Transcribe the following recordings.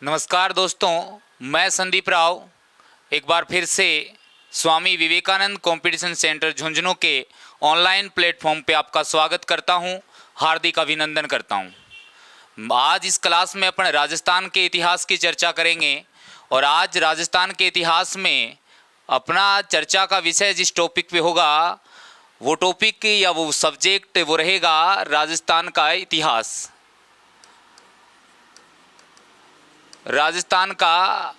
नमस्कार दोस्तों, मैं संदीप राव एक बार फिर से स्वामी विवेकानंद कंपटीशन सेंटर झुंझुनू के ऑनलाइन प्लेटफॉर्म पे आपका स्वागत करता हूं, हार्दिक अभिनंदन करता हूं। आज इस क्लास में अपन राजस्थान के इतिहास की चर्चा करेंगे और आज राजस्थान के इतिहास में अपना चर्चा का विषय जिस टॉपिक पे होगा वो टॉपिक या वो सब्जेक्ट वो रहेगा राजस्थान का इतिहास। राजस्थान का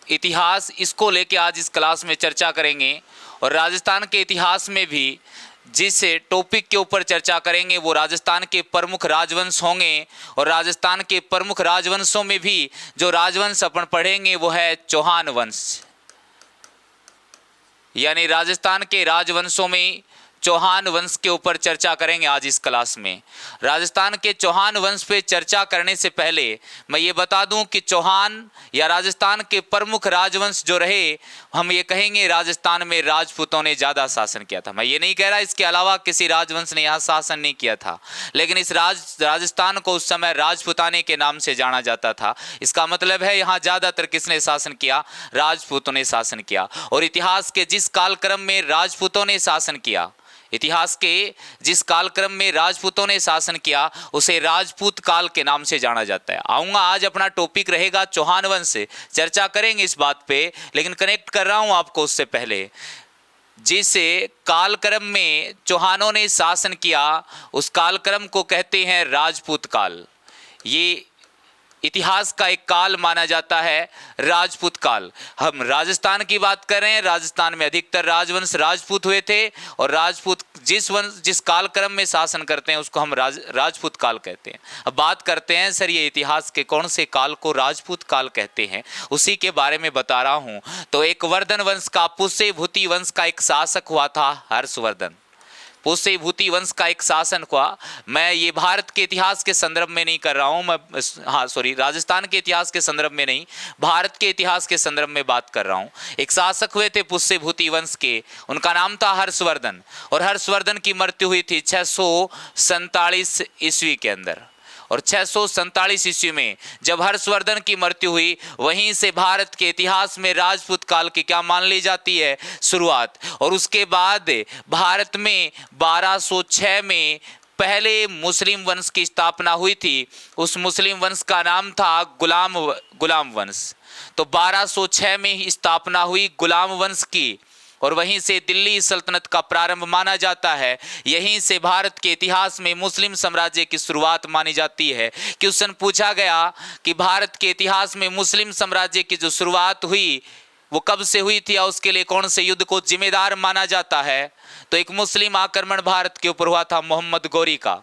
इतिहास, इसको लेके आज इस क्लास में चर्चा करेंगे और राजस्थान के इतिहास में भी जिस टॉपिक के ऊपर चर्चा करेंगे वो राजस्थान के प्रमुख राजवंश होंगे और राजस्थान के प्रमुख राजवंशों में भी जो राजवंश अपन पढ़ेंगे वो है चौहान वंश। यानी राजस्थान के राजवंशों में चौहान वंश के ऊपर चर्चा करेंगे आज इस क्लास में। राजस्थान के चौहान वंश पे चर्चा करने से पहले मैं ये बता दूं कि चौहान या राजस्थान के प्रमुख राजवंश जो रहे, हम ये कहेंगे राजस्थान में राजपूतों ने ज़्यादा शासन किया था। मैं ये नहीं कह रहा इसके अलावा किसी राजवंश ने यहाँ शासन नहीं किया था, लेकिन इस राजस्थान को उस समय राजपूताने के नाम से जाना जाता था। इसका मतलब है यहाँ ज़्यादातर किसने शासन किया? राजपूतों ने शासन किया। और इतिहास के जिस कालक्रम में राजपूतों ने शासन किया, इतिहास के जिस कालक्रम में राजपूतों ने शासन किया उसे राजपूत काल के नाम से जाना जाता है। आऊँगा, आज अपना टॉपिक रहेगा चौहान वंश, चर्चा करेंगे इस बात पे, लेकिन कनेक्ट कर रहा हूँ आपको उससे पहले। जिस कालक्रम में चौहानों ने शासन किया उस कालक्रम को कहते हैं राजपूत काल। ये इतिहास का एक काल माना जाता है, राजपूत काल। हम राजस्थान की बात कर रहे हैं, राजस्थान में अधिकतर राजवंश राजपूत हुए थे और राजपूत जिस कालक्रम में शासन करते हैं उसको हम राजपूत काल कहते हैं। अब बात करते हैं सर ये इतिहास के कौन से काल को राजपूत काल कहते हैं, उसी के बारे में बता रहा हूं। तो एक वर्धन वंश का, पुष्य भूति वंश का एक शासक हुआ था हर्षवर्धन। पुष्य भूति वंश का एक शासन हुआ। मैं ये भारत के इतिहास के संदर्भ में नहीं कर रहा हूँ, मैं राजस्थान के इतिहास के संदर्भ में नहीं, भारत के इतिहास के संदर्भ में बात कर रहा हूँ। एक शासक हुए थे पुष्य भूति वंश के, उनका नाम था हर्षवर्धन और हर्षवर्धन की मृत्यु हुई थी 647 ईस्वी के अंदर। और 647 ईस्वी में जब हर्षवर्धन की मृत्यु हुई, वहीं से भारत के इतिहास में राजपूत काल की क्या मान ली जाती है? शुरुआत। और उसके बाद भारत में 1206 में पहले मुस्लिम वंश की स्थापना हुई थी। उस मुस्लिम वंश का नाम था गुलाम वंश। तो 1206 में स्थापना हुई गुलाम वंश की और वहीं से दिल्ली सल्तनत का प्रारंभ माना जाता है। यहीं से भारत के इतिहास में मुस्लिम साम्राज्य की शुरुआत मानी जाती है। क्वेश्चन पूछा गया कि भारत के इतिहास में मुस्लिम साम्राज्य की जो शुरुआत हुई वो कब से हुई थी और उसके लिए कौन से युद्ध को जिम्मेदार माना जाता है? तो एक मुस्लिम आक्रमण भारत के ऊपर हुआ था मोहम्मद गौरी का।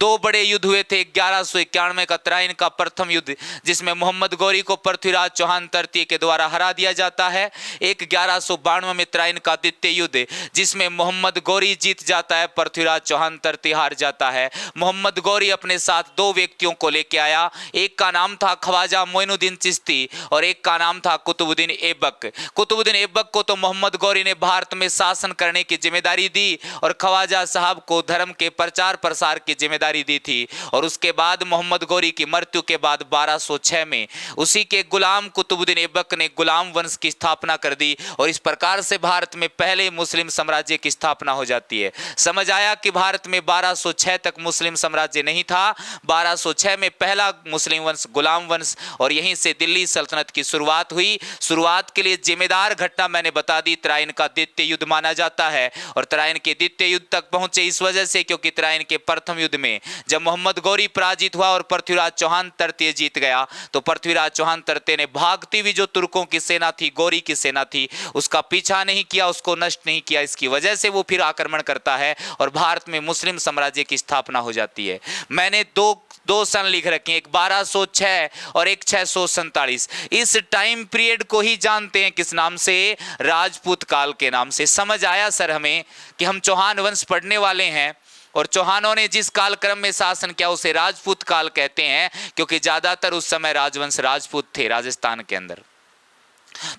दो बड़े युद्ध हुए थे। 1191 का तराइन का प्रथम युद्ध, जिसमें मोहम्मद गौरी को पृथ्वीराज चौहान तृतीय के द्वारा हरा दिया जाता है। एक 1192 में तराइन का द्वितीय युद्ध, जिसमें मोहम्मद गौरी जीत जाता है, पृथ्वीराज चौहान तृतीय हार जाता है। मोहम्मद गौरी अपने साथ दो व्यक्तियों को लेके आया, एक का नाम था ख्वाजा मोइनुद्दीन चिश्ती और एक का नाम था कुतुबुद्दीन ऐबक। कुतुबुद्दीन ऐबक को तो मोहम्मद गौरी ने भारत में शासन करने की जिम्मेदारी दी और ख्वाजा साहब को धर्म के प्रचार प्रसार की जिम्मेदारी दी थी। और उसके बाद मोहम्मद गौरी की मृत्यु के बाद 1206 में उसी के गुलाम कुतुबुद्दीन ऐबक ने गुलाम वंश की स्थापना कर दी और इस प्रकार से भारत में पहले मुस्लिम साम्राज्य की स्थापना हो जाती है। समझ आया कि भारत में 1206 तक मुस्लिम साम्राज्य नहीं था। 1206 में पहला मुस्लिम वंश गुलाम वंश और यहीं से दिल्ली सल्तनत की शुरुआत हुई। शुरुआत के लिए जिम्मेदार घटना मैंने बता दी, तराइन का द्वितीय युद्ध माना जाता है। और तराइन के द्वितीय युद्ध तक पहुंचे इस वजह से क्योंकि तराइन के प्रथम युद्ध में जब मोहम्मद गौरी पराजित हुआ और पृथ्वीराज चौहान तृतीय जीत गया, तो पृथ्वीराज चौहान तृतीय ने भागती हुई जो तुर्कों की सेना थी, गौरी की सेना थी, उसका पीछा नहीं किया, उसको नष्ट नहीं किया। इसकी वजह से वो फिर आक्रमण करता है और भारत में मुस्लिम साम्राज्य की स्थापना हो जाती है। मैंने दो सन लिख रखे हैं, एक 1206 और एक 647। इस टाइम पीरियड को ही जानते हैं किस नाम से? राजपूत काल के नाम से। समझ आया सर हमें कि हम चौहान वंश पढ़ने वाले हैं और चौहानों ने जिस कालक्रम में शासन किया उसे राजपूत काल कहते हैं, क्योंकि ज्यादातर उस समय राजवंश राजपूत थे राजस्थान के अंदर।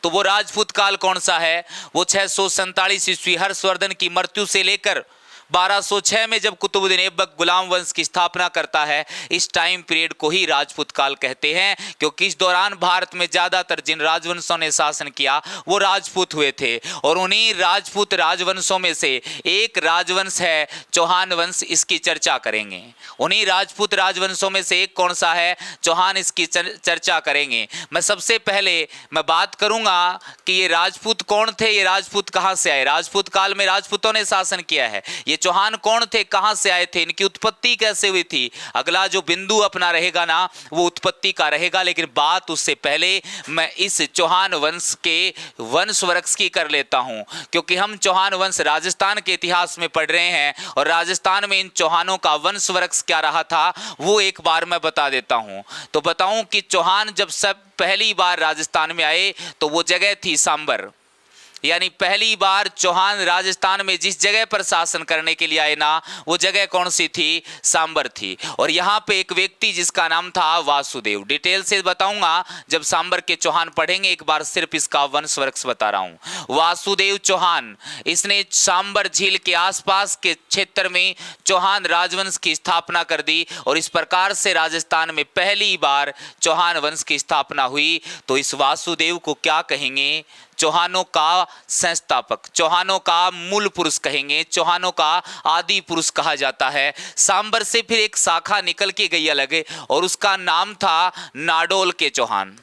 तो वो राजपूत काल कौन सा है? वो 647 ईस्वी हर्षवर्धन की मृत्यु से लेकर 1206 में जब कुतुबुद्दीन ऐबक गुलाम वंश की स्थापना करता है, इस टाइम पीरियड को ही राजपूत काल कहते हैं, क्योंकि इस दौरान भारत में ज्यादातर जिन राजवंशों ने शासन किया वो राजपूत हुए थे। और उन्हीं राजपूत राजवंशों में से एक राजवंश है चौहान वंश, इसकी चर्चा करेंगे। उन्हीं राजपूत राजवंशों में से एक कौन सा है? चौहान, इसकी चर्चा करेंगे। मैं सबसे पहले मैं बात करूंगा कि ये राजपूत कौन थे, ये राजपूत कहां से आए। राजपूत काल में राजपूतों ने शासन किया है। ये चौहान कौन थे, कहां से आए थे, इनकी उत्पत्ति कैसे हुई थी। अगला जो बिंदु अपना रहेगा ना वो उत्पत्ति का रहेगा, लेकिन बात उससे पहले मैं इस चौहान वंश के वंश वृक्ष की कर लेता हूं, क्योंकि हम चौहान वंश राजस्थान के इतिहास में पढ़ रहे हैं और राजस्थान में इन चौहानों का वंश वृक्ष क्या रहा था वो एक बार मैं बता देता हूं। तो बताऊं कि चौहान जब सब पहली बार राजस्थान में आए तो वो जगह थी सांबर। यानी पहली बार चौहान राजस्थान में जिस जगह पर शासन करने के लिए आए ना वो जगह कौन सी थी? सांबर थी। और यहाँ पे एक व्यक्ति जिसका नाम था वासुदेव, डिटेल से बताऊंगा जब सांबर के चौहान पढ़ेंगे, एक बार सिर्फ इसका वंश वृक्ष बता रहा हूं। वासुदेव चौहान, इसने सांबर झील के आसपास के क्षेत्र में चौहान राजवंश की स्थापना कर दी और इस प्रकार से राजस्थान में पहली बार चौहान वंश की स्थापना हुई। तो इस वासुदेव को क्या कहेंगे? चौहानों का संस्थापक, चौहानों का मूल पुरुष कहेंगे, चौहानों का आदि पुरुष कहा जाता है। सांबर से फिर एक शाखा निकल के गई अलग और उसका नाम था नाडोल के चौहान।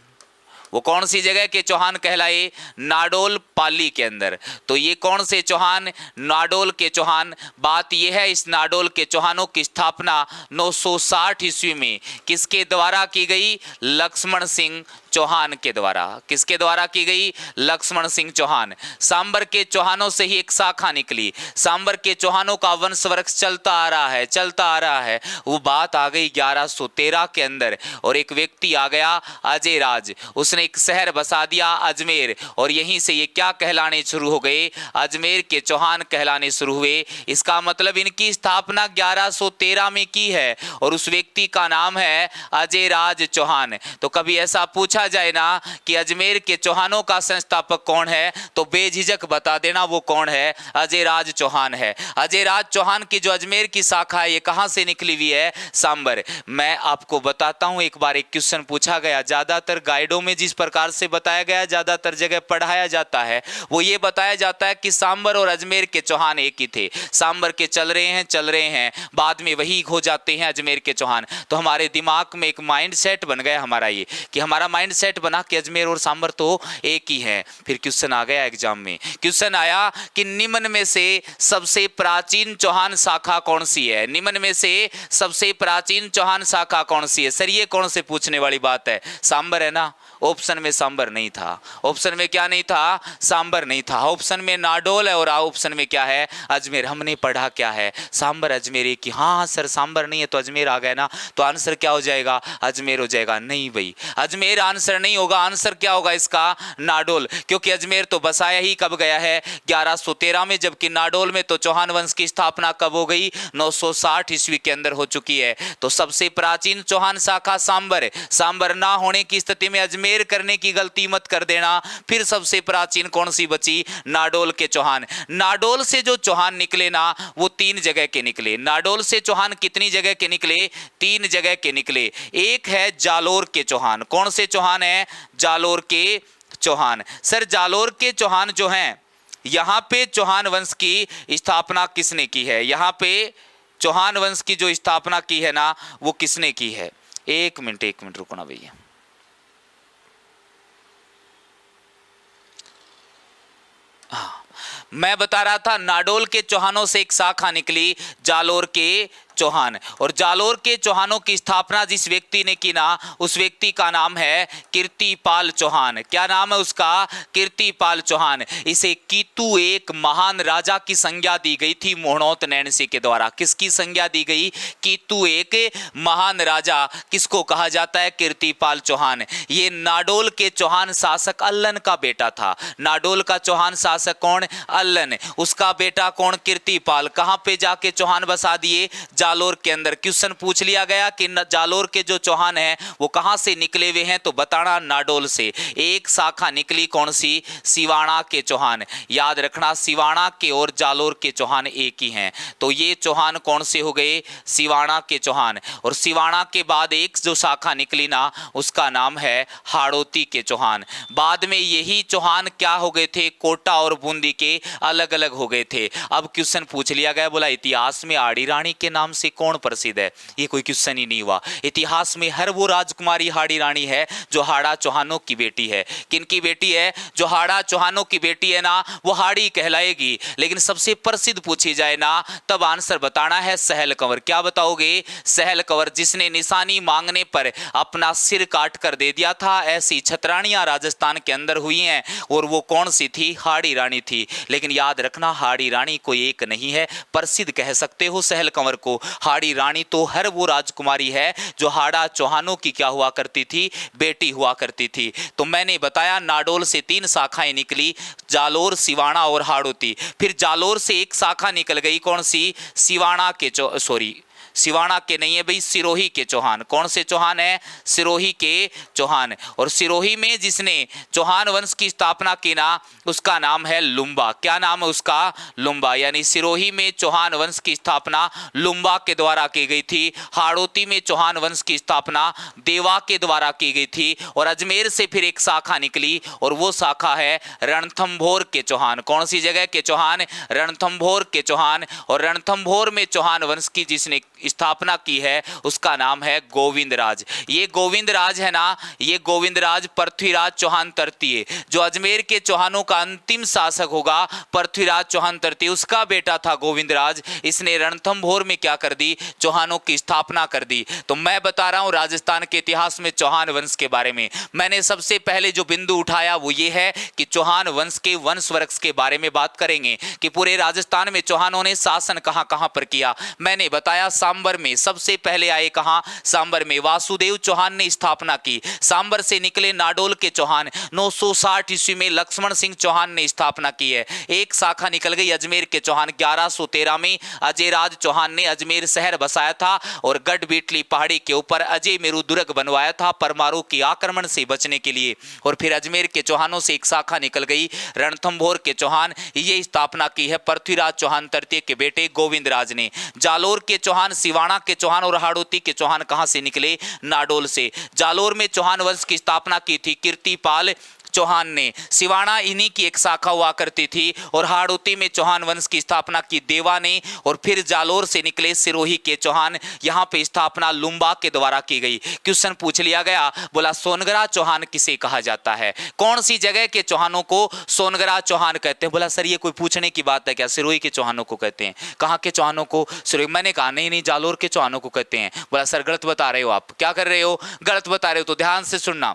वो कौन सी जगह के चौहान कहलाए? नाडोल पाली के अंदर। तो ये कौन से चौहान? नाडोल के चौहान। बात यह है इस नाडोल के चौहानों की स्थापना 960 ईस्वी में किसके द्वारा की गई? लक्ष्मण सिंह चौहान के द्वारा। किसके द्वारा की गई? लक्ष्मण सिंह चौहान। सांबर के चौहानों से ही एक शाखा निकली। सांबर के चौहानों का वंश वृक्ष चलता आ रहा है, चलता आ रहा है। वो बात आ गई 1113 के अंदर और एक व्यक्ति आ गया अजय राज, उसने एक शहर बसा दिया अजमेर और यहीं से ये क्या कहलाने शुरू हो गए? अजमेर के चौहान कहलाने शुरू हुए। इसका मतलब इनकी स्थापना 1113 में की है और उस व्यक्ति का नाम है अजय राज चौहान। तो कभी ऐसा पूछा जाए ना कि अजमेर के चौहानों का संस्थापक कौन है तो बेझिझक बता देना वो कौन है? अजय राज चौहान है। अजय राज चौहान की जो अजमेर की शाखा है ये कहां से निकली हुई है? सांबर। मैं आपको बताता हूं, एक बार एक क्वेश्चन पूछा गया, ज्यादातर गाइडों में जिस प्रकार से बताया गया, ज्यादातर जगह पढ़ाया जाता है, वो ये बताया जाता है कि सांबर और अजमेर के चौहान एक ही थे। सांबर के चल रहे हैं, बाद में वही हो जाते हैं अजमेर के चौहान। तो हमारे दिमाग में एक माइंड सेट बन गया हमारा, ये कि हमारा माइंड सेट बना कि अजमेर और सांबर तो एक ही है। फिर क्वेश्चन आ गया एग्जाम में, क्वेश्चन आया कि निम्न में से सबसे प्राचीन चौहान शाखा कौन सी है? निम्न में से सबसे प्राचीन चौहान शाखा कौन सी है? सर ये कौन से पूछने वाली बात है? सांबर है ना। ऑप्शन में सांबर नहीं था। ऑप्शन में क्या नहीं था? सांबर नहीं था। ऑप्शन में नाडोल है और ऑप्शन में क्या है? अजमेर। हमने पढ़ा क्या है? सांबर अजमेर एक ही। हाँ सर सांबर नहीं है तो अजमेर आ गया ना, तो आंसर क्या हो जाएगा? अजमेर हो जाएगा। नहीं भाई, अजमेर आंसर नहीं होगा। आंसर क्या होगा इसका? नाडोल। क्योंकि अजमेर तो बसाया ही कब गया है? 1113 में, जबकि नाडोल में तो चौहान वंश की स्थापना कब हो गई? 960 ईस्वी के अंदर हो चुकी है। तो सबसे प्राचीन चौहान शाखा सांबर है। सांबर ना होने की स्थिति में अजमेर करने की गलती मत कर देना। फिर सबसे प्राचीन कौन सी बची? नाडोल के चौहान। नाडोल से जो चौहान निकले ना वो 3 जगह के निकले। नाडोल से चौहान कितनी जगह के निकले? 3 जगह के निकले। एक है जालोर के चौहान। कौन से चौहान है? जालोर के चौहान। सर जालोर के चौहान जो हैं, यहां पे चौहान वंश की स्थापना किसने की है? यहां पे चौहान वंश की जो स्थापना की है ना वो किसने की है? एक मिनट रुको ना भैया। मैं बता रहा था नाडोल के चौहानों से एक शाखा निकली जालोर के चौहान, और जालोर के चौहानों की स्थापना जिस व्यक्ति ने की ना उस व्यक्ति का नाम है कीर्तिपाल चौहान। क्या नाम है उसका? कीर्तिपाल चौहान। इसे कीतु एक महान राजा की संज्ञा दी गई थी मोहनोत नैणसी के द्वारा। किसकी संज्ञा दी गई? कीतु एक महान राजा। किसको कहा जाता है? कीर्तिपाल चौहान। ये नाडोल के चौहान शासक अल्लन का बेटा था। नाडोल का चौहान शासक कौन? अल्लन। उसका बेटा कौन? कीर्तिपाल। कहां पे जाके चौहान बसा दिए? जालोर के अंदर। क्वेश्चन पूछ लिया गया कि जालोर के जो चौहान हैं वो कहां से निकले हुए हैं, तो बताना नाडोल से। एक शाखा निकली कौन सी, सिवाना के चौहान। याद रखना सिवाना के और जालोर के चौहान एक ही हैं। तो ये चौहान कौन से हो गए, सिवाना के चौहान। और सिवाना के बाद एक जो शाखा निकली ना उसका नाम है हाड़ौती के चौहान। बाद में यही चौहान क्या हो गए थे, कोटा और बूंदी के अलग अलग हो गए थे। अब क्वेश्चन पूछ लिया गया, बोला इतिहास में आड़ी रानी के नाम से कौन प्रसिद्ध है। ये कोई क्वेश्चन ही नहीं हुआ। इतिहास में हर वो राजकुमारी हाड़ी रानी है जो हाड़ा चौहानों की बेटी है। किनकी बेटी है, जो हाड़ा चौहानों की बेटी है ना वो हाड़ी कहलाएगी। लेकिन सबसे प्रसिद्ध पूछी जाए ना तब आंसर बताना है सहल कंवर। क्या बताओगे, सहल कंवर, जिसने निशानी मांगने पर अपना सिर काट कर दे दिया था। ऐसी छतरानियां राजस्थान के अंदर हुई हैं और वो कौन सी थी, हाड़ी रानी थी। लेकिन याद रखना हाड़ी रानी कोई एक नहीं है, प्रसिद्ध कह सकते हो सहल कंवर को। हाड़ी रानी तो हर वो राजकुमारी है जो हाड़ा चौहानों की क्या हुआ करती थी, बेटी हुआ करती थी। तो मैंने बताया नाडोल से 3 शाखाएं निकली, जालोर, सिवाना और हाड़ौती। फिर जालोर से एक शाखा निकल गई कौन सी, सिवाना के सिवाना के नहीं है भाई, सिरोही के चौहान। कौन से चौहान है, सिरोही के चौहान। और सिरोही में जिसने चौहान वंश की स्थापना की ना उसका नाम है लुम्बा। क्या नाम है उसका, लुम्बा। यानी सिरोही में चौहान वंश की स्थापना लुम्बा के द्वारा की गई थी। हाड़ौती में चौहान वंश की स्थापना देवा के द्वारा की गई थी। और अजमेर से फिर एक शाखा निकली और वो शाखा है रणथंभौर के चौहान। कौन सी जगह के चौहान, रणथंभौर के चौहान। और रणथंभौर में चौहान वंश की जिसने स्थापना की है उसका नाम है गोविंदराज। ये गोविंदराज है ना, ये गोविंदराज पृथ्वीराज चौहान तृतीय, जो अजमेर के चौहानों का अंतिम शासक होगा, पृथ्वीराज चौहान तृतीय, उसका बेटा था गोविंदराज। इसने रणथंभौर में क्या कर दी, चौहानों की स्थापना कर दी। तो मैं बता रहा हूं राजस्थान के इतिहास में चौहान वंश के बारे में। मैंने सबसे पहले जो बिंदु उठाया वो ये है कि चौहान वंश के वंश वृक्ष के बारे में बात करेंगे कि पूरे राजस्थान में चौहानों ने शासन कहां कहां पर किया। मैंने बताया सांबर में सबसे पहले आए, कहां, सांबर में वासुदेव चौहान ने स्थापना की। सांबर से निकले नाडोल के चौहान। 960 ईस्वी में लक्ष्मण सिंह चौहान ने स्थापना की है। एक शाखा निकल गई अजमेर के चौहान। 1113 में अजयराज चौहान ने अजमेर शहर बसाया था और गढ़ बीटली पहाड़ी के ऊपर अजय मेरू दुर्ग बनवाया था परमाणु के आक्रमण से बचने के लिए। और फिर अजमेर के चौहानों से एक शाखा निकल गई रणथंभौर के चौहान। ये स्थापना की है पृथ्वीराज चौहान तृतीय के बेटे गोविंदराज ने। जालोर के चौहान, सिवाना के चौहान और हाड़ौती के चौहान कहां से निकले, नाडोल से। जालोर में चौहान वंश की स्थापना की थी कीर्तिपाल चौहान ने। सिवाना इन्हीं की एक शाखा हुआ करती थी। और हाड़ौती में चौहान वंश की स्थापना की देवा ने। और फिर जालोर से निकले सिरोही के चौहान, यहां पे स्थापना लुम्बा के द्वारा की गई। क्वेश्चन पूछ लिया गया, बोला सोनगरा चौहान किसे कहा जाता है, कौन सी जगह के चौहानों को सोनगरा चौहान कहते हैं। बोला सर ये कोई पूछने की बात है क्या, सिरोही के चौहानों को कहते हैं। कहां के चौहानों को, सिरोही। मैंने कहा नहीं जालोर के चौहानों को कहते हैं। बोला सर गलत बता रहे हो आप, क्या कर रहे हो, गलत बता रहे हो। तो ध्यान से सुनना,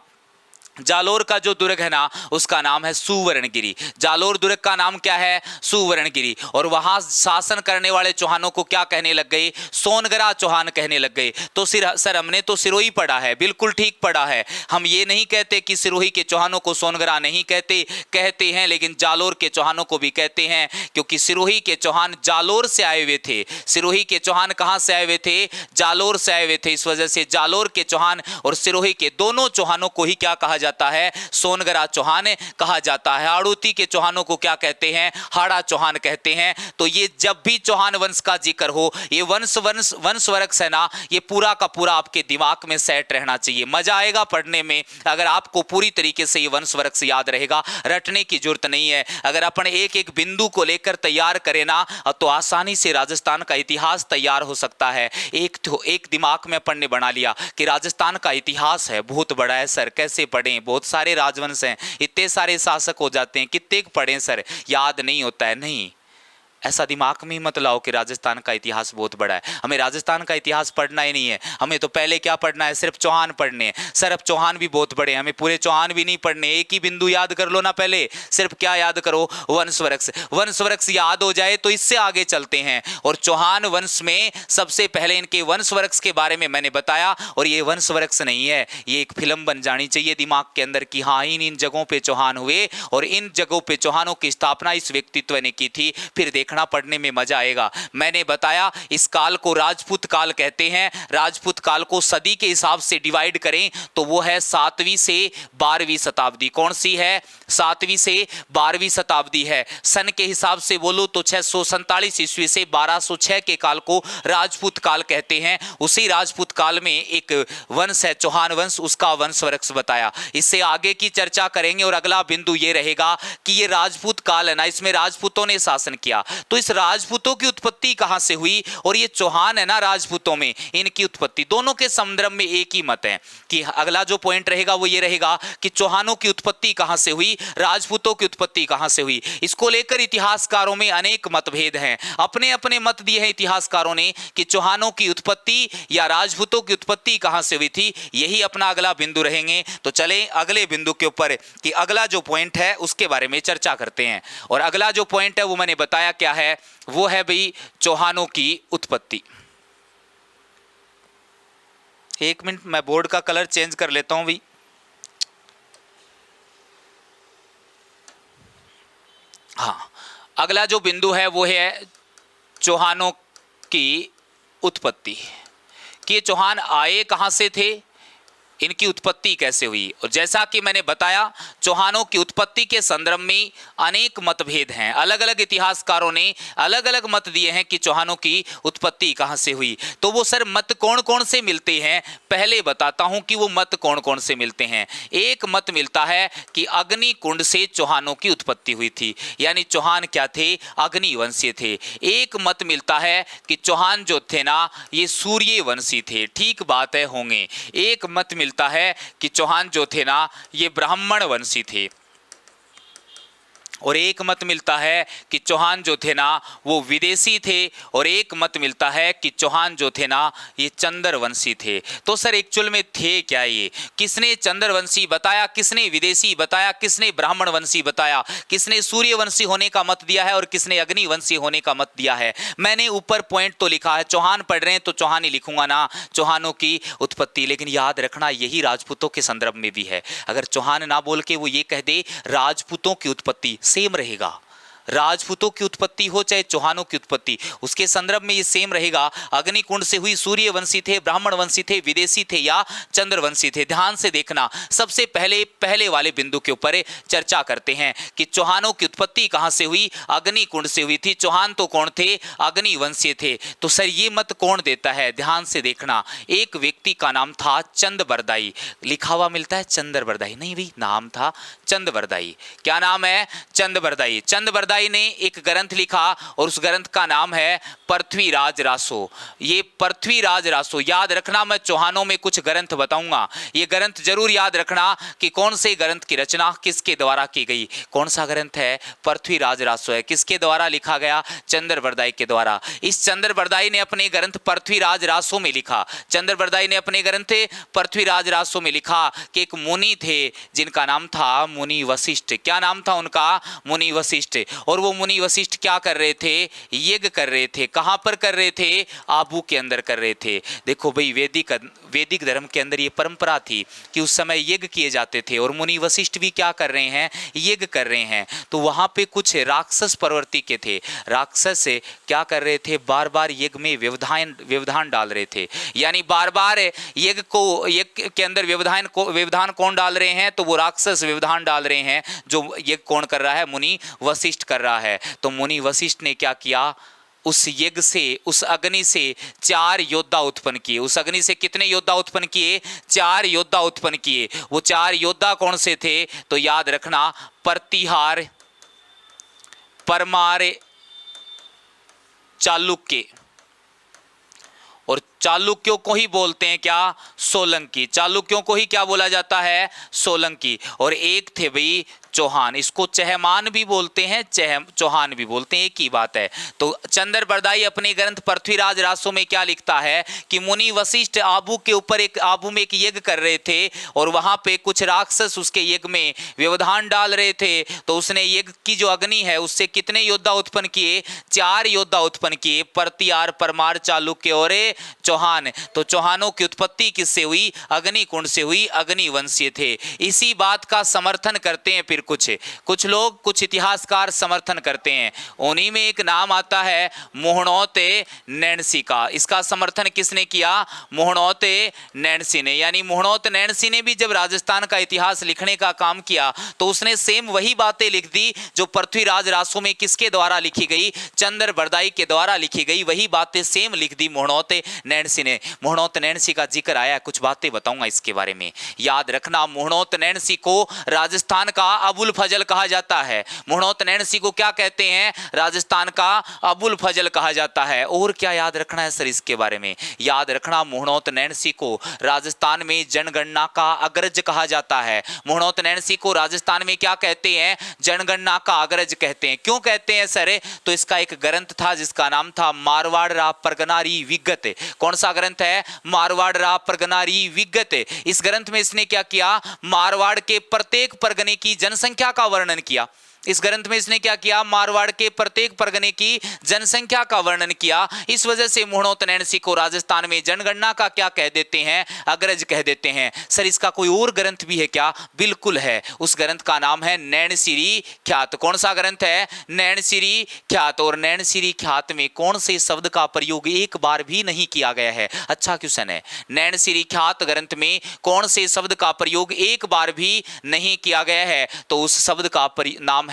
जालोर का जो दुर्ग है ना उसका नाम है सुवर्णगिरी। जालोर दुर्ग का नाम क्या है, सुवर्णगिरी। और वहां शासन करने वाले चौहानों को क्या कहने लग गए, सोनगरा चौहान कहने लग गए। तो सर हमने तो सिरोही पढ़ा है, बिल्कुल ठीक पढ़ा है। हम ये नहीं कहते कि सिरोही के चौहानों को सोनगरा नहीं कहते, कहते हैं, लेकिन जालोर के चौहानों को भी कहते हैं क्योंकि सिरोही के चौहान जालोर से आए हुए थे। सिरोही के चौहान कहां से आए हुए थे, जालोर से आए हुए थे। इस वजह से जालोर के चौहान और सिरोही के दोनों चौहानों को ही क्या कहा जाता है, सोनगरा चौहान कहा जाता है। हाड़ौती के चौहानों को क्या कहते हैं, हाड़ा चौहान कहते हैं। तो ये जब भी चौहान वंश का जिक्र हो, ये वंश वृक्ष है ना, ये पूरा का पूरा आपके दिमाग में सेट रहना चाहिए। मजा आएगा पढ़ने में अगर आपको पूरी तरीके से ये वंश वृक्ष याद रहेगा। रटने की जरूरत नहीं है। अगर अपन एक एक बिंदु को लेकर तैयार करें ना तो आसानी से राजस्थान का इतिहास तैयार हो सकता है। एक दिमाग में अपन ने बना लिया कि राजस्थान का इतिहास है बहुत बड़ा है सर, कैसे पढ़ें, बहुत सारे राजवंश हैं, इतने सारे शासक हो जाते हैं, कितने पढ़ें सर, याद नहीं होता है। नहीं, ऐसा दिमाग में ही मत लाओ कि राजस्थान का इतिहास बहुत बड़ा है। हमें राजस्थान का इतिहास पढ़ना ही नहीं है। हमें तो पहले क्या पढ़ना है, सिर्फ चौहान पढ़ने हैं। सर अब चौहान भी बहुत बड़े हैं, हमें पूरे चौहान भी नहीं पढ़ने। एक ही बिंदु याद कर लो ना, पहले सिर्फ क्या याद करो, वंश वृक्ष। वंश वृक्ष याद हो जाए तो इससे आगे चलते हैं। और चौहान वंश में सबसे पहले इनके वंश वृक्ष के बारे में मैंने बताया। और ये वंश वृक्ष नहीं है, ये एक फिल्म बन जानी चाहिए दिमाग के अंदर कि हाँ इन जगहों पर चौहान हुए और इन जगहों पर चौहानों की स्थापना इस व्यक्तित्व ने की थी। फिर देखना देखना, पढ़ने में मजा आएगा। मैंने बताया इस काल को राजपूत काल कहते हैं। राजपूत काल को सदी के हिसाब से डिवाइड करें तो वो है 7वीं से 12वीं शताब्दी। कौन सी है? 7वीं से 12वीं शताब्दी है। सन के हिसाब से बोलो तो 647 ईस्वी से 1206 के काल को राजपूत काल कहते हैं। उसी राजपूत काल में एक वंश है चौहान वंश, उसका वंश वृक्ष बताया। इससे आगे की चर्चा करेंगे और अगला बिंदु ये रहेगा कि ये राजपूत काल है ना, इसमें राजपूतों ने शासन किया। तो इस राजपूतों की उत्पत्ति कहां से हुई और ये चौहान है ना राजपूतों में, इनकी उत्पत्ति, दोनों के संदर्भ में एक ही मत है कि अगला जो पॉइंट रहेगा वो ये रहेगा कि चौहानों की उत्पत्ति कहां से हुई, राजपूतों की उत्पत्ति कहां से हुई। इसको लेकर इतिहासकारों में अनेक मतभेद हैं, अपने अपने मत दिए हैं इतिहासकारों ने कि चौहानों की उत्पत्ति या राजपूतों की उत्पत्ति कहां से हुई थी। यही अपना अगला बिंदु रहेंगे। तो चले अगले बिंदु के ऊपर कि अगला जो पॉइंट है उसके बारे में चर्चा करते हैं। और अगला जो पॉइंट है वो मैंने बताया क्या है, वो है भाई चौहानों की उत्पत्ति। एक मिनट, मैं बोर्ड का कलर चेंज कर लेता हूं भाई। हाँ, अगला जो बिंदु है वो है चौहानों की उत्पत्ति, कि चौहान आए कहां से थे, इनकी उत्पत्ति कैसे हुई। और जैसा कि मैंने बताया चौहानों की उत्पत्ति के संदर्भ में अनेक मतभेद हैं, अलग अलग इतिहासकारों ने अलग अलग मत दिए हैं कि चौहानों की उत्पत्ति कहां से हुई। तो वो सर मत कौन कौन से मिलते हैं, पहले बताता हूं कि वो मत कौन कौन से मिलते हैं। एक मत मिलता है कि अग्निकुंड से चौहानों की उत्पत्ति हुई थी, यानी चौहान क्या थे, अग्निवंशीय थे। एक मत मिलता है कि चौहान जो थे ना ये सूर्यवंशी थे, ठीक बात है, होंगे। एक मत मिलता है कि चौहान जो थे ना ये ब्राह्मण वंशी थे। और एक मत मिलता है कि चौहान जो थे ना वो विदेशी थे। और एक मत मिलता है कि चौहान जो थे ना ये चंद्रवंशी थे। तो सर एक्चुअल में थे क्या ये, किसने चंद्रवंशी बताया, किसने विदेशी बताया, किसने ब्राह्मण वंशी बताया, किसने सूर्यवंशी होने का मत दिया है और किसने अग्निवंशी होने का मत दिया है। मैंने ऊपर पॉइंट तो लिखा है, चौहान पढ़ रहे हैं तो चौहान ही लिखूंगा ना, चौहानों की उत्पत्ति। लेकिन याद रखना यही राजपूतों के संदर्भ में भी है। अगर चौहान ना बोल के वो ये कह दे राजपूतों की उत्पत्ति, सेम रहेगा। राजपूतों की उत्पत्ति हो चाहे चौहानों की उत्पत्ति, उसके संदर्भ में ये सेम रहेगा। अग्निकुंड से हुई, सूर्यवंशी थे, ब्राह्मण वंशी थे, विदेशी थे या चंद्रवंशी थे। ध्यान से देखना, सबसे पहले वाले बिंदु के ऊपर चर्चा करते हैं कि चौहानों की उत्पत्ति कहां से हुई, अग्निकुंड से हुई थी। चौहान तो कौन थे, अग्निवंशीय थे। तो सर ये मत कौन देता है, ध्यान से देखना। एक व्यक्ति का नाम था चंद्रबरदाई, लिखा हुआ मिलता है चंद्रबरदाई, नहीं भाई नाम था चंद्रबरदाई। क्या नाम है, चंद्रबरदाई। चंद्रबरदाई ने एक ग्रंथ लिखा और उस ग्रंथ का नाम है पृथ्वीराज रासो। ये पृथ्वीराज रासो, याद रखना मैं चौहानों में कुछ ग्रंथ बताऊंगा, ये ग्रंथ जरूर याद रखना कि कौन से ग्रंथ की रचना किसके द्वारा की गई। कौन सा ग्रंथ है, पृथ्वीराज रासो है। किसके द्वारा लिखा गया, चंद्रबरदाई के द्वारा। इस चंद्रबरदाई ने अपने ग्रंथ पृथ्वीराज रासो में लिखा, चंद्रबरदाई ने अपने ग्रंथ पृथ्वीराज रासो में लिखा कि एक मुनि थे जिनका नाम था मुनि वशिष्ठ। क्या नाम था उनका, मुनि वशिष्ठ। और वो मुनि वशिष्ठ क्या कर रहे थे, यज्ञ कर रहे थे। कहां पर कर रहे थे, आबू के अंदर कर रहे थे। देखो भाई वैदिक धर्म के अंदर ये परंपरा थी कि उस समय यज्ञ किए जाते थे और मुनि वशिष्ठ भी क्या कर रहे हैं, यज्ञ कर रहे हैं। तो वहां पे कुछ राक्षस प्रवृत्ति के थे, राक्षस क्या कर रहे थे, बार बार यज्ञ में व्यवधान डाल रहे थे। यानी बार बार यज्ञ के अंदर व्यवधान कौन डाल रहे हैं, तो वो राक्षस व्यवधान डाल रहे हैं। जो यज्ञ कौन कर रहा है, मुनि वशिष्ठ कर रहा है। तो मुनि वशिष्ठ ने क्या किया, उस यज्ञ से, उस अग्नि से 4 योद्धा उत्पन्न किए। उस अग्नि से कितने योद्धा उत्पन्न किए, 4 योद्धा उत्पन्न किए। वो 4 योद्धा कौन से थे, तो याद रखना प्रतिहार, परमार, चालुक्य। और चालुक्यों को ही बोलते हैं क्या, सोलंकी। चालुक्यों को ही क्या बोला जाता है, सोलंकी। और एक थे भाई चौहान, इसको चहमान भी बोलते हैं, चौहान भी बोलते हैं, एक ही बात है। तो चंद्रबरदाई अपने ग्रंथ पृथ्वीराज रासो में क्या लिखता है कि मुनि वशिष्ठ आबू के ऊपर आबू में एक यज्ञ कर रहे थे और वहां पे कुछ राक्षस उसके यज्ञ में व्यवधान डाल रहे थे। तो उसने यज्ञ की जो अग्नि है उससे कितने योद्धा उत्पन्न किए, 4 योद्धा उत्पन्न किए, प्रतिहार, परमार, चालुक्य और चौहान। तो चौहानों की उत्पत्ति किससे हुई, अग्निकुंड से हुई, अग्निवंशीय थे। इसी बात का समर्थन करते हैं फिर कुछ लोग, कुछ इतिहासकार समर्थन करते हैं। उन्हीं में एक नाम आता है मोहनोते नैणसी का। इसका समर्थन किसने किया? मोहनोते नैणसी ने। यानी मोहनोत नैणसी ने भी जब राजस्थान का इतिहास लिखने का काम किया तो उसने सेम वही बातें लिख दी जो पृथ्वीराज रासो में किसके द्वारा लिखी गई? चंद्र बरदाई के द्वारा लिखी गई। वही बातें सेम लिख दी मोहनोते नैणसी ने। मोहनोत नैणसी का जिक्र आया, कुछ बातें बताऊंगा इसके बारे में, याद रखना। मोहनोत नैणसी को राजस्थान का अबुल फजल कहा जाता है। मोहनोत नैणसी को क्या कहते हैं? राजस्थान का अबुल फजल कहा जाता है। और क्या याद रखना है सर इसके बारे में? याद रखना, मोहनोत नैणसी को राजस्थान में जनगणना का अग्रज कहा जाता है। मोहनोत नैणसी को राजस्थान में क्या कहते हैं? जनगणना का अग्रज कहते हैं। क्यों कहते हैं सर? तो इसका एक ग्रंथ था जिसका नाम था मारवाड़ रा परगनारी विगत। कौन सा ग्रंथ है? मारवाड़ रा परगनारी विगत। इस ग्रंथ में इसने क्या किया? मारवाड़ के प्रत्येक परगने की जनसंख्या का वर्णन किया। इस ग्रंथ में इसने क्या किया? मारवाड़ के प्रत्येक परगने की जनसंख्या का वर्णन किया। इस वजह से मोहनोत नैणसी को राजस्थान में जनगणना का क्या कह देते हैं? अग्रज कह देते हैं। सर इसका कोई और ग्रंथ भी है क्या? बिल्कुल है। उस ग्रंथ का नाम है नैणसीरी ख्यात। कौन सा ग्रंथ है? नैणसीरी ख्यात। और नैणसीरी ख्यात में कौन से शब्द का प्रयोग एक बार भी नहीं किया गया है? अच्छा क्वेश्चन है। नैणसीरी ख्यात ग्रंथ में कौन से शब्द का प्रयोग एक बार भी नहीं किया गया है? तो उस शब्द का नाम है।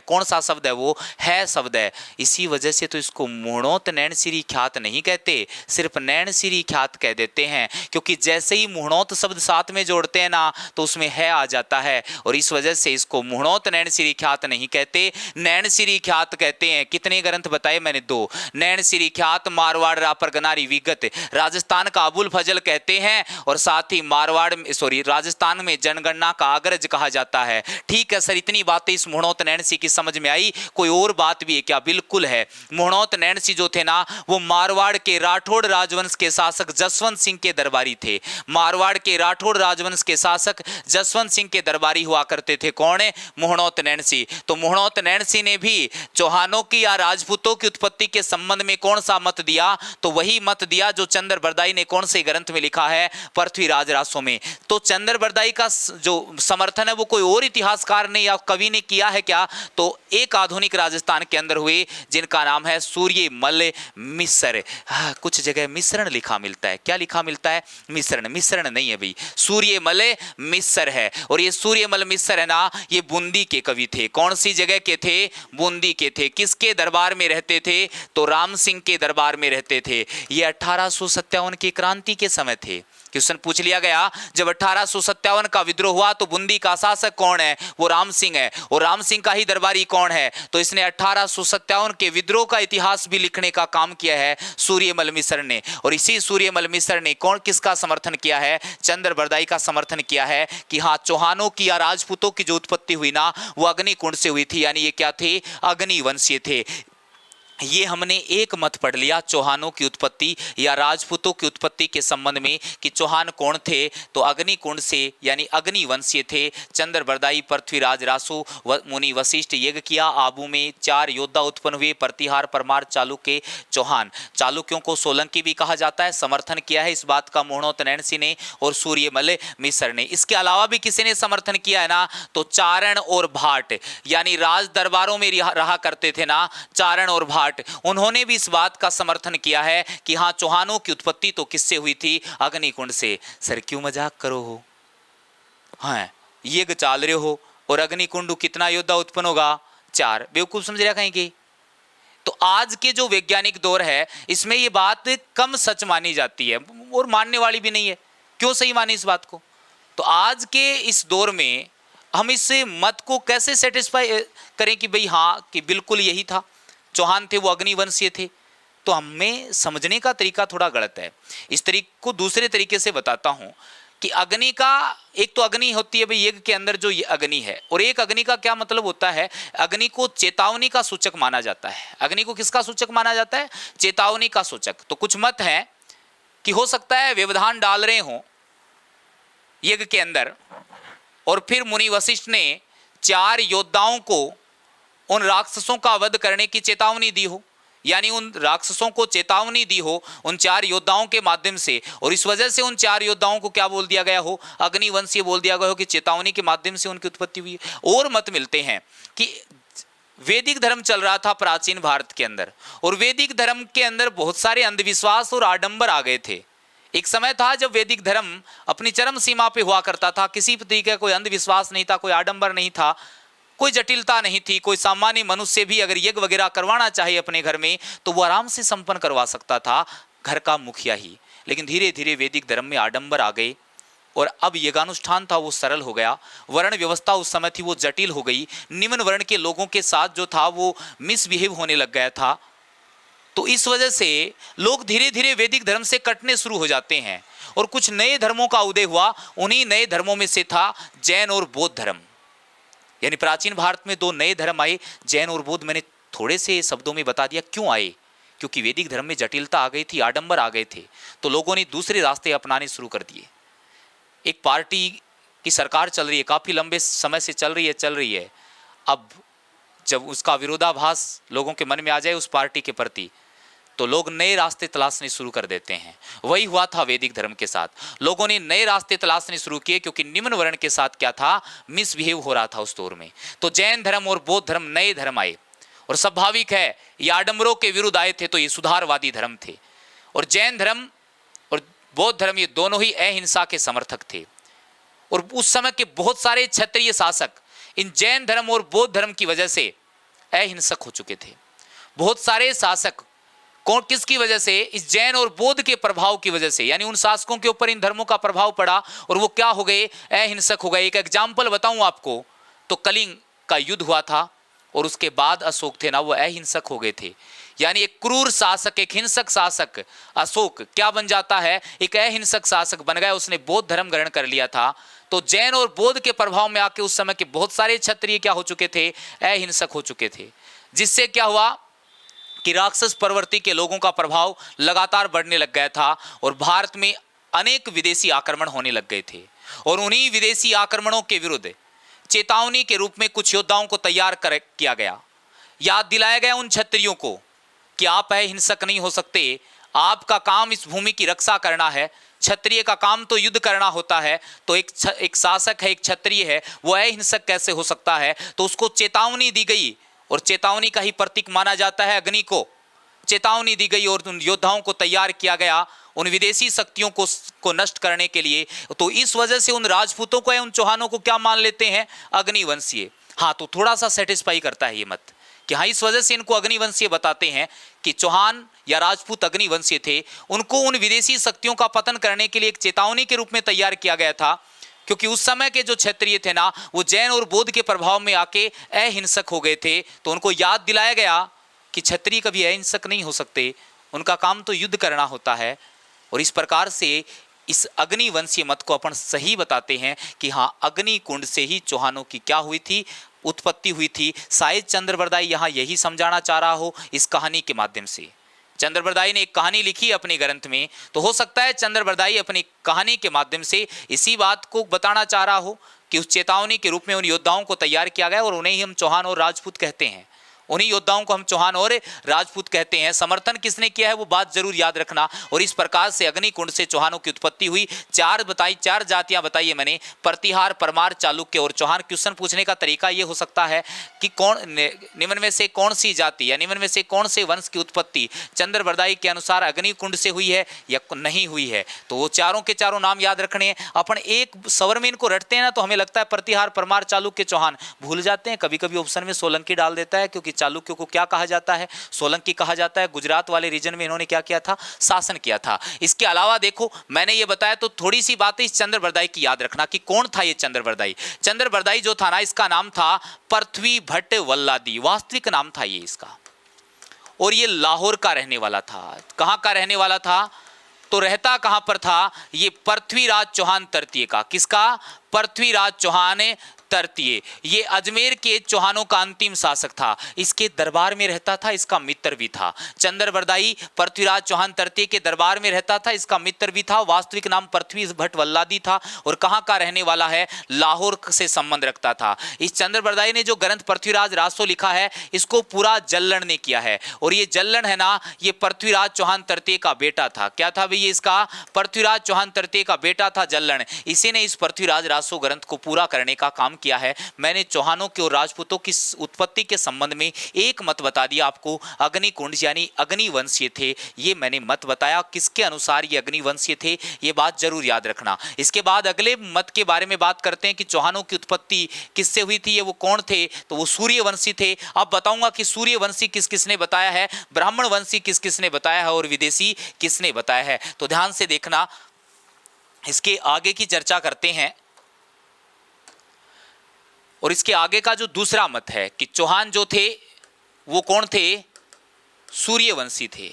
कौन सा शब्द है? वो है शब्द है। इसी वजह से तो इसको मोहनोत नैणसीरी ख्यात नहीं कहते, सिर्फ नैणसीरी ख्यात कह देते हैं। क्योंकि जैसे ही मोहनोत शब्द साथ में जोड़ते हैं ना तो उसमें है आ जाता है, और इस वजह से इसको मोहनोत नैणसीरी ख्यात नहीं कहते, नैणसीरी ख्यात कहते हैं। कितने ग्रंथ बताए मैंने? 2। नैणसीरी ख्यात मारवाड़ रा परगनारी विगत राजस्थान का अबुल फजल कहते हैं, और साथ ही राजस्थान में जनगणना का अग्रज कहा जाता है। ठीक है सर, इतनी बातें इस मोहनोत नैणसी की समझ में आई। कोई और बात भी है क्या? बिल्कुल है। मोहनोत नैणसी जो थे ना वो मारवाड़ के राठौड़ राजवंश के शासक जसवंत सिंह के दरबारी थे। मारवाड़ के राठौड़ राजवंश के शासक जसवंत सिंह के दरबारी हुआ करते थे। कौन है? मोहनोत नैणसी। तो मोहनोत नैणसी ने भी चौहानों की या राजपूतों की उत्पत्ति के संबंध में कौन सा मत दिया? तो वही मत दिया जो चंद्र बरदाई ने कौन से ग्रंथ में लिखा है? पृथ्वीराज रासो में। तो चंद्र बरदाई का जो समर्थन है वो कोई और इतिहासकार ने या कवि ने किया है क्या? तो एक आधुनिक राजस्थान के अंदर हुए जिनका नाम है सूर्यमल मिश्र। कुछ जगह मिश्रण लिखा मिलता है। क्या लिखा मिलता है? मिश्रण। मिश्रण नहीं है भाई, सूर्यमल मिश्र है। और ये सूर्यमल मिश्र है ना, ये बूंदी के कवि थे। कौन सी जगह के थे? बूंदी के थे। किसके दरबार में रहते थे? तो राम सिंह के दरबार में रहते थे। ये 1857 की क्रांति के समय थे। क्वेश्चन पूछ लिया गया, जब 1857 का विद्रोह हुआ तो बूंदी का शासक कौन है? वो राम सिंह है। और राम सिंह का ही दरबारी कौन है? तो इसने 1857 के विद्रोह का इतिहास भी लिखने का काम किया है सूर्यमल मिश्र ने। और इसी सूर्यमल मिश्र ने किसका समर्थन किया है? चंद्र बरदाई का समर्थन किया है कि हाँ, चौहानों की या राजपूतों की जो उत्पत्ति हुई ना वो अग्निकुंड से हुई थी। यानी ये क्या थे? अग्निवंशीय थे। ये हमने एक मत पढ़ लिया चौहानों की उत्पत्ति या राजपूतों की उत्पत्ति के संबंध में कि चौहान कौन थे? तो अग्निकुंड से, यानी अग्निवंशीय थे। चंद्र बरदाई, पृथ्वीराज रासो, मुनि वशिष्ठ यज्ञ किया। आबू में 4 योद्धा उत्पन्न हुए, प्रतिहार, परमार, चालुक्य, चौहान। चालुक्यों को सोलंकी भी कहा जाता है। समर्थन किया है इस बात का मोहनोत नैणसी ने और सूर्यमल मिश्र ने। इसके अलावा भी किसी ने समर्थन किया है ना, तो चारण और भाट, यानी राज दरबारों में रहा करते थे ना चारण और भाट, उन्होंने भी इस बात का समर्थन किया है कि हां, चौहानों की उत्पत्ति तो किससे हुई थी? अग्निकुंड से। सर क्यों मजाक करो हो? हाँ, यज्ञ चाल रहे हो और अग्निकुंड कितना योद्धा उत्पन्न होगा? 4। बेवकूफ समझ रहा कहीं की? तो आज के जो वैज्ञानिक दौर है इसमें ये बात कम सच मानी जाती है और मानने वाली भी नहीं है। क्यों सही माने इस बात को? तो आज के इस दौर में हम इस मत को कैसे सेटिस्फाई करें कि भाई हाँ, कि बिल्कुल यही था, चौहान थे वो अग्निवंशीय थे? तो हमें समझने का तरीका थोड़ा गलत है। इस तरीके को दूसरे तरीके से बताता हूं कि अग्नि का, एक तो अग्नि होती है भाई यज्ञ के अंदर जो ये अग्नि है, और एक अग्नि का क्या मतलब होता है? अग्नि को चेतावनी का सूचक माना जाता है। अग्नि को किसका सूचक माना जाता है? चेतावनी का सूचक। तो कुछ मत है कि हो सकता है व्यवधान डाल रहे हो यज्ञ के अंदर, और फिर मुनि वशिष्ठ ने 4 योद्धाओं को उन राक्षसों का वध करने की चेतावनी दी हो, यानी उन राक्षसों को चेतावनी दी हो उन 4 योद्धाओं के माध्यम से, और इस वजह से उन 4 योद्धाओं को क्या बोल दिया गया हो, अग्निवंशीय बोल दिया गया हो कि चेतावनी के माध्यम से उनकी उत्पत्ति हुई। और मत मिलते हैं कि वैदिक धर्म चल रहा था प्राचीन भारत के अंदर, और वैदिक धर्म के अंदर बहुत सारे अंधविश्वास और आडंबर आ गए थे। एक समय था जब वैदिक धर्म अपनी चरम सीमा पे हुआ करता था, किसी तरीके का कोई अंधविश्वास नहीं था, कोई आडंबर नहीं था, कोई जटिलता नहीं थी। कोई सामान्य मनुष्य भी अगर यज्ञ वगैरह करवाना चाहे अपने घर में तो वो आराम से संपन्न करवा सकता था, घर का मुखिया ही। लेकिन धीरे धीरे वैदिक धर्म में आडंबर आ गए और अब यज्ञानुष्ठान था वो सरल हो गया। वर्ण व्यवस्था उस समय थी वो जटिल हो गई। निम्न वर्ण के लोगों के साथ जो था वो मिसबिहेव होने लग गया था। तो इस वजह से लोग धीरे धीरे वैदिक धर्म से कटने शुरू हो जाते हैं और कुछ नए धर्मों का उदय हुआ। उन्हीं नए धर्मों में से था जैन और बौद्ध धर्म। यानी प्राचीन भारत में 2 नए धर्म आए, जैन और बौद्ध। मैंने थोड़े से शब्दों में बता दिया क्यों आए, क्योंकि वैदिक धर्म में जटिलता आ गई थी, आडंबर आ गए थे, तो लोगों ने दूसरे रास्ते अपनाने शुरू कर दिए। एक पार्टी की सरकार चल रही है, काफ़ी लंबे समय से चल रही है। अब जब उसका विरोधाभास लोगों के मन में आ जाए उस पार्टी के प्रति, तो लोग नए रास्ते तलाशने शुरू कर देते हैं। वही हुआ था वैदिक धर्म के साथ। लोगों ने नए रास्ते तलाशने शुरू किए क्योंकि निम्न वर्ण के साथ क्या था, मिसबिहेव हो रहा था उस दौर में। तो जैन धर्म और बौद्ध धर्म नए धर्म आए, और स्वाभाविक है ये आडंबरों के विरुद्ध आए थे, तो ये सुधारवादी धर्म थे। और जैन धर्म और बौद्ध धर्म ये दोनों ही अहिंसा के समर्थक थे। और उस समय के बहुत सारे क्षत्रिय शासक इन जैन धर्म और बौद्ध धर्म की वजह से अहिंसक हो चुके थे। बहुत सारे शासक कौन, किसकी वजह से, इस जैन और बौद्ध के प्रभाव की वजह से। यानी उन शासकों के ऊपर इन धर्मों का प्रभाव पड़ा और वो क्या हो गए, अहिंसक हो गए। एक एग्जाम्पल बताऊं आपको, तो कलिंग का युद्ध हुआ था और उसके बाद अशोक थे ना, वो अहिंसक हो गए थे। यानी एक क्रूर शासक, एक हिंसक शासक अशोक क्या बन जाता है, एक अहिंसक शासक बन गया। उसने बौद्ध धर्म ग्रहण कर लिया था। तो जैन और बौद्ध के प्रभाव में आके उस समय के बहुत सारे क्षत्रिय क्या हो चुके थे, अहिंसक हो चुके थे। जिससे क्या हुआ कि राक्षस प्रवृत्ति के लोगों का प्रभाव लगातार बढ़ने लग गया था और भारत में अनेक विदेशी आक्रमण होने लग गए थे। और उन्हीं विदेशी आक्रमणों के विरुद्ध चेतावनी के रूप में कुछ योद्धाओं को तैयार किया गया। याद दिलाया गया उन क्षत्रियों को कि आप अहिंसक नहीं हो सकते, आपका काम इस भूमि की रक्षा करना है। क्षत्रिय का काम तो युद्ध करना होता है। तो एक शासक है, एक क्षत्रिय है, वो अहिंसक कैसे हो सकता है। तो उसको चेतावनी दी गई, और चेतावनी का ही प्रतीक माना जाता है अग्नि को। चेतावनी दी गई और उन योद्धाओं को तैयार किया गया उन विदेशी शक्तियों को नष्ट करने के लिए। तो इस वजह से उन राजपूतों को या उन चौहानों को क्या मान लेते हैं, अग्निवंशीय। हाँ, तो थोड़ा सा सेटिस्फाई करता है ये मत कि हाँ, इस वजह से इनको अग्निवंशीय बताते हैं कि चौहान या राजपूत अग्निवंशीय थे। उनको उन विदेशी शक्तियों का पतन करने के लिए एक चेतावनी के रूप में तैयार किया गया था, क्योंकि उस समय के जो क्षत्रिय थे ना, वो जैन और बौद्ध के प्रभाव में आके अहिंसक हो गए थे। तो उनको याद दिलाया गया कि क्षत्रिय कभी अहिंसक नहीं हो सकते, उनका काम तो युद्ध करना होता है। और इस प्रकार से इस अग्निवंशीय मत को अपन सही बताते हैं कि हाँ, अग्नि कुंड से ही चौहानों की क्या हुई थी, उत्पत्ति हुई थी। शायद चंद्रबरदाई यहाँ यही समझाना चाह रहा हो इस कहानी के माध्यम से। चंद्रबरदाई ने एक कहानी लिखी अपने ग्रंथ में, तो हो सकता है चंद्रबरदाई अपनी कहानी के माध्यम से इसी बात को बताना चाह रहा हो कि उस चेतावनी के रूप में उन योद्धाओं को तैयार किया गया और उन्हें ही हम चौहान और राजपूत कहते हैं। उन्हीं योद्धाओं को हम चौहान और राजपूत कहते हैं। समर्थन किसने किया है वो बात जरूर याद रखना। और इस प्रकार से अग्निकुंड से चौहानों की उत्पत्ति हुई। 4 जातियां बताई है मैंने, प्रतिहार, परमार, चालुक्य और चौहान। क्वेश्चन पूछने का तरीका ये हो सकता है कि निम्न में से कौन सी जाति या निम्न में से कौन से वंश की उत्पत्ति चंद्रबरदाई के अनुसार अग्निकुंड से हुई है या नहीं हुई है। तो वो चारों के चारों नाम याद रखने हैं। अपन एक स्वर में इनको रटते हैं ना, तो हमें लगता है प्रतिहार, परमार, चालुक्य, चौहान, भूल जाते हैं। कभी कभी ऑप्शन में सोलंकी डाल देता है, क्योंकि चालुक्य को क्या कहा जाता है, सोलंकी कहा जाता है। गुजरात वाले रीजन में इन्होंने क्या किया था, शासन किया था। इसके अलावा देखो मैंने ये बताया, तो थोड़ी सी बातें इस चंद्रबरदाई की याद रखना कि कौन था ये चंद्रबरदाई। चंद्रबरदाई जो था ना, इसका नाम था पृथ्वी भट्ट वल्लादी, वास्तविक नाम था ये इसका। और ये लाहौर का रहने वाला था। कहां का रहने वाला था, तो रहता कहां पर था, ये पृथ्वीराज चौहान तृतीय का। किसका, पृथ्वीराज चौहान तृतीय, ये अजमेर के चौहानों का अंतिम शासक था। इसके दरबार में रहता था, इसका मित्र भी था। चंद्रबरदाई पृथ्वीराज चौहान तृतीय के दरबार में रहता था, इसका मित्र भी था। वास्तविक नाम पृथ्वी भट्ट वल्लादी था और कहाँ का रहने वाला है, लाहौर से संबंध रखता था। इस चंद्रबरदाई ने जो ग्रंथ पृथ्वीराज रासो लिखा है, इसको पूरा जल्लण ने किया है। और ये जल्लण है ना, ये पृथ्वीराज चौहान तृतीय का बेटा था। क्या था भाई, इसका पृथ्वीराज चौहान तृतीय का बेटा था जल्लण। इसी ने इस पृथ्वीराज रासो ग्रंथ को पूरा करने का काम किया है। मैंने चौहानों के और राजपूतों की उत्पत्ति के संबंध में एक मत बता दिया आपको, अग्निकुंड यानी अग्निवंशीय थे। ये मैंने मत बताया, किसके अनुसार ये अग्निवंशीय थे, ये बात जरूर याद रखना। इसके बाद अगले मत के बारे में बात करते हैं कि चौहानों की उत्पत्ति किससे हुई थी, ये वो कौन थे, तो वो सूर्यवंशी थे। अब बताऊंगा कि सूर्यवंशी किस किसने बताया है, ब्राह्मण वंशी किस किसने बताया है और विदेशी किसने बताया है। तो ध्यान से देखना, इसके आगे की चर्चा करते हैं। और इसके आगे का जो दूसरा मत है कि चौहान जो थे वो कौन थे, सूर्यवंशी थे।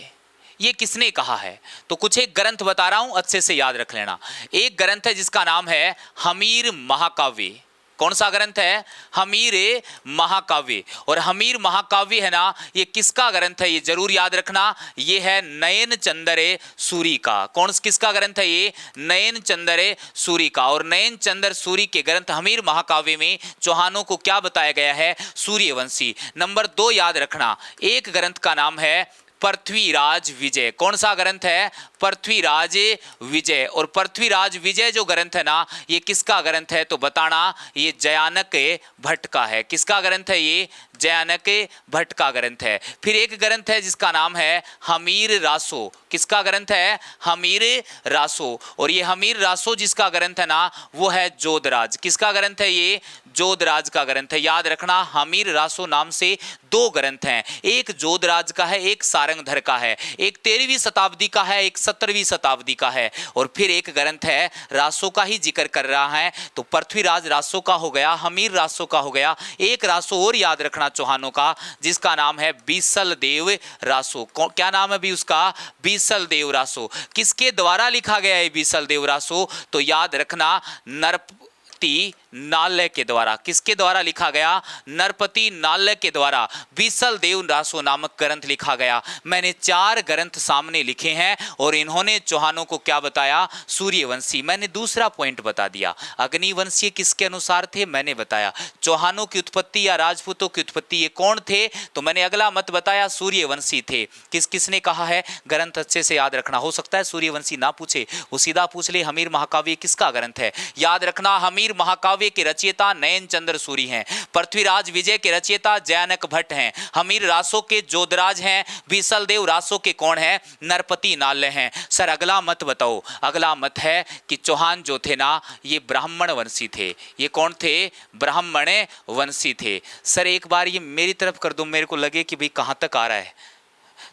ये किसने कहा है, तो कुछ एक ग्रंथ बता रहा हूं, अच्छे से याद रख लेना। एक ग्रंथ है जिसका नाम है हमीर महाकाव्य। कौन सा ग्रंथ है, हमीर महाकाव्य। और हमीर महाकाव्य है ना, ये किसका ग्रंथ है, ये जरूर याद रखना। ये है नयन चंद्र सूरी का। कौन किसका ग्रंथ है, ये नयन चंद्र सूरी का। और नयन चंद्र सूरी के ग्रंथ हमीर महाकाव्य में चौहानों को क्या बताया गया है, सूर्यवंशी। नंबर 2 याद रखना, एक ग्रंथ का नाम है पृथ्वीराज विजय। कौन सा ग्रंथ है, पृथ्वीराज विजय। और पृथ्वीराज विजय जो ग्रंथ है ना, ये किसका ग्रंथ है, तो बताना, ये जयानक भट्ट का है। किसका ग्रंथ है, ये जयानक भट्ट का ग्रंथ है। फिर एक ग्रंथ है जिसका नाम है हमीर रासो। किसका ग्रंथ है, हमीर रासो। और ये हमीर रासो जिसका ग्रंथ है ना, वो है जोधराज। किसका ग्रंथ है, ये जोधराज का ग्रंथ है। याद रखना, हमीर रासो नाम से 2 ग्रंथ हैं, एक जोधराज का है, एक सारंगधर का है। एक 13वीं शताब्दी का है, एक 17वीं शताब्दी का है। और फिर एक ग्रंथ है रासो का ही जिक्र कर रहा है, तो पृथ्वीराज रासो का हो गया, हमीर रासो का हो गया। एक रासो और याद रखना चौहानों का, जिसका नाम है बीसल देव रासो। क्या नाम है भी उसका, बीसल देव रासो। किसके द्वारा लिखा गया है बीसल देव रासो, तो याद रखना, नरपति नाल्य के द्वारा। किसके द्वारा लिखा गया, नरपति नाल्य के द्वारा बीसल देव रासो नामक ग्रंथ लिखा गया। मैंने 4 ग्रंथ सामने लिखे हैं और इन्होंने चौहानों को क्या बताया, सूर्यवंशी। मैंने दूसरा पॉइंट बता दिया, अग्निवंशीय किसके अनुसार थे, मैंने बताया। चौहानों की उत्पत्ति या राजपूतों की उत्पत्ति ये कौन थे, तो मैंने अगला मत बताया, सूर्यवंशी थे। किसने कहा है, ग्रंथ अच्छे से याद रखना। हो सकता है सूर्यवंशी ना पूछे, वो सीधा पूछ ले हमीर महाकाव्य किसका ग्रंथ है। याद रखना, हमीर महाकाव्य के रचयिता नयन चंद्र सूरी हैं, पृथ्वीराज विजय के रचयिता जयानक भट्ट हैं, हमीर रासो के जोधराज हैं, बीसल देव रासो के कौन है, नरपति नाल्य हैं। सर अगला मत बताओ। अगला मत है कि चौहान जो थे ना, ये ब्राह्मण वंशी थे। ये कौन थे, ब्राह्मण वंशी थे। सर एक बार ये मेरी तरफ कर दो, मेरे को लगे कि भाई कहां तक आ रहा है।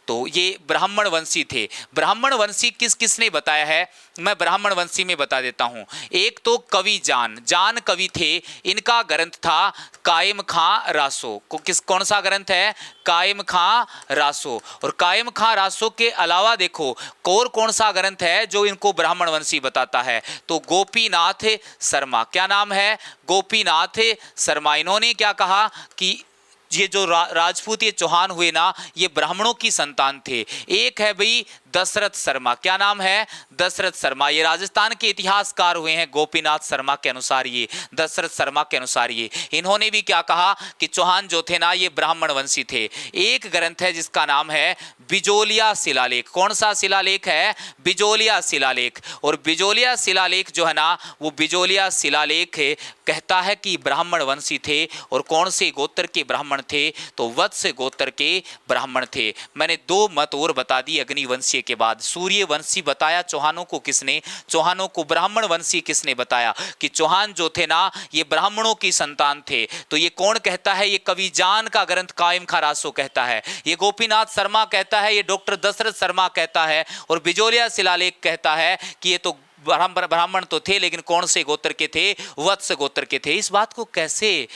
तो ये ब्राह्मण वंशी थे। ब्राह्मण वंशी किसने बताया है, मैं ब्राह्मण वंशी में बता देता हूं। एक तो कवि जान कवि थे, इनका ग्रंथ था कायम खां रासो। कौन सा ग्रंथ है, कायम खां रासो। और कायम खां रासो के अलावा देखो और कौन सा ग्रंथ है जो इनको ब्राह्मण वंशी बताता है, तो गोपीनाथ शर्मा। क्या नाम है, गोपीनाथ शर्मा। इन्होंने क्या कहा कि ये जो राजपूत ये चौहान हुए ना, ये ब्राह्मणों की संतान थे। एक है भाई दशरथ शर्मा। क्या नाम है, दशरथ शर्मा। ये राजस्थान के इतिहासकार हुए हैं गोपीनाथ शर्मा के अनुसार, ये दशरथ शर्मा के अनुसार। ये इन्होंने भी क्या कहा कि चौहान जो थे ना, ये ब्राह्मण वंशी थे। एक ग्रंथ है जिसका नाम है बिजोलिया शिलालेख। कौन सा शिलालेख है, बिजोलिया शिलालेख। और बिजोलिया शिलालेख जो है ना, वो बिजोलिया शिलालेख कहता है कि ब्राह्मण वंशी थे। और कौन से गोत्र के ब्राह्मण थे, तो वत्स गोत्र के ब्राह्मण थे। मैंने 2 मत और बता दी अग्निवंशीय के बाद। सूर्यवंशी बताया चौहानों को किसने, चौहानों को ब्राह्मण वंशी किसने बताया कि चौहान जो थे ना, ये ब्राह्मणों की संतान थे। तो ये कौन कहता है, ये कवि जान का ग्रंथ कायम खां रासो कहता है, ये गोपीनाथ शर्मा कहता है, ये डॉक्टर दशरथ शर्मा कहता है, और बिजोलिया शिलालेख कहता है कि ये तो ब्राह्मण तो थे, लेकिन कौन से गोत्र के थे, वत्स गोत्र के थे। इस बात को कैसे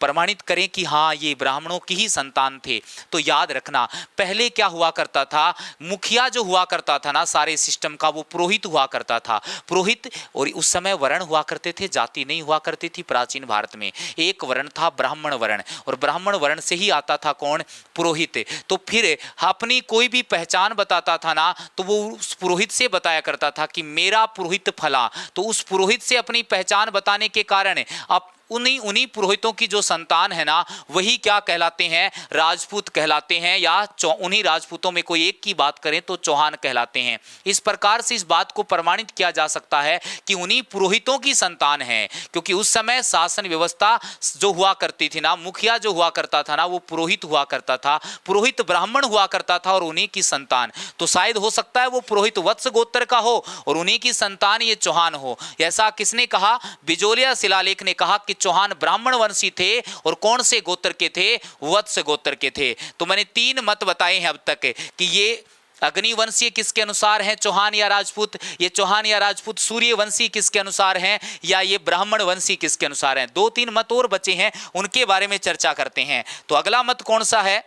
प्रमाणित करें कि हाँ ये ब्राह्मणों की ही संतान थे। तो याद रखना, पहले क्या हुआ करता था, मुखिया जो हुआ करता था ना सारे सिस्टम का, वो पुरोहित हुआ करता था। पुरोहित, और उस समय वर्ण हुआ करते थे, जाति नहीं हुआ करती थी प्राचीन भारत में। एक वर्ण था ब्राह्मण वर्ण, और ब्राह्मण वर्ण से ही आता था कौन, पुरोहित। तो फिर अपनी कोई भी पहचान बताता था ना, तो वो उस पुरोहित से बताया करता था कि मेरा पुरोहित फला। तो उस पुरोहित से अपनी पहचान बताने के कारण अब उन्हीं पुरोहितों की जो संतान है ना, वही क्या कहलाते हैं, राजपूत कहलाते हैं, या उन्हीं राजपूतों में कोई एक की बात करें तो चौहान कहलाते हैं। इस प्रकार से इस बात को प्रमाणित किया जा सकता है कि उन्हीं पुरोहितों की संतान है, क्योंकि उस समय शासन व्यवस्था जो हुआ करती थी ना, मुखिया जो हुआ करता था ना, वो पुरोहित हुआ करता था, पुरोहित ब्राह्मण हुआ करता था और उन्हीं की संतान। तो शायद हो सकता है वो पुरोहित वत्स गोत्र का हो और उन्हीं की संतान ये चौहान हो। ऐसा किसने कहा, बिजोलिया शिलालेख ने कहा कि चौहान ब्राह्मण वंशी थे, और कौन से गोत्र के थे, वत्स गोत्र के थे। तो मैंने 3 मत बताए हैं अब तक कि ये अग्निवंशीय किसके अनुसार हैं, चौहान या राजपूत, ये चौहान या राजपूत सूर्यवंशी किसके अनुसार हैं, या ये ब्राह्मण वंशी किसके अनुसार हैं। 2-3 मत और बचे हैं, उनके बारे में चर्चा करते हैं। तो अगला मत कौन सा है,